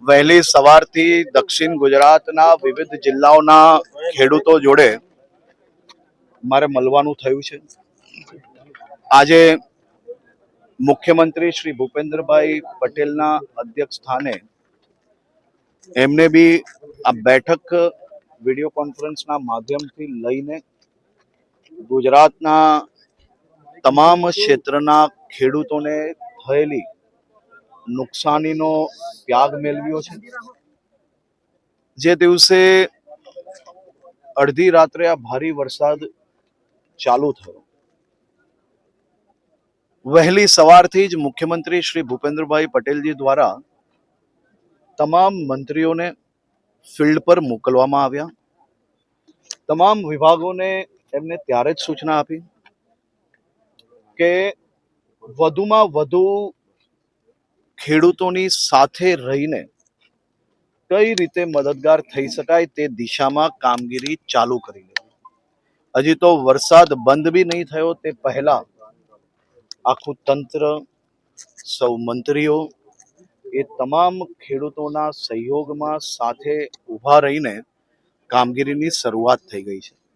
વહેલી સવારથી દક્ષિણ ગુજરાતના વિવિધ જિલ્લાઓના ખેડૂતો જોડે મારે મળવાનું થયું છે. આજે મુખ્યમંત્રી શ્રી ભૂપેન્દ્રભાઈ પટેલના અધ્યક્ષ સ્થાને એમને બી આ બેઠક વિડીયો કોન્ફરન્સના માધ્યમથી લઈને ગુજરાતના તમામ ક્ષેત્રના ખેડૂતોને થયેલી નુકસાનીનો ત્યાગ મેળવ્યો છે. જે દિવસે અડધી રાત્રે આ ભારે વરસાદ ચાલુ થયો, વહેલી સવારથી જ મુખ્યમંત્રી શ્રી ભૂપેન્દ્રભાઈ પટેલજી દ્વારા તમામ મંત્રીઓને ફિલ્ડ પર મોકલવામાં આવ્યા. તમામ વિભાગોને એમને ત્યારે જ સૂચના આપી કે વધુમાં વધુ ખેડૂતોની સાથે રહીને કઈ રીતે મદદગાર થઈ શકાય તે દિશામાં કામગીરી ચાલુ કરી લેવી. હજી તો વરસાદ બંધ બી નહીં થયો તે પહેલા આખું તંત્ર, સૌ મંત્રીઓ એ તમામ ખેડૂતોના સહયોગમાં સાથે ઊભા રહીને કામગીરીની શરૂઆત થઈ ગઈ છે.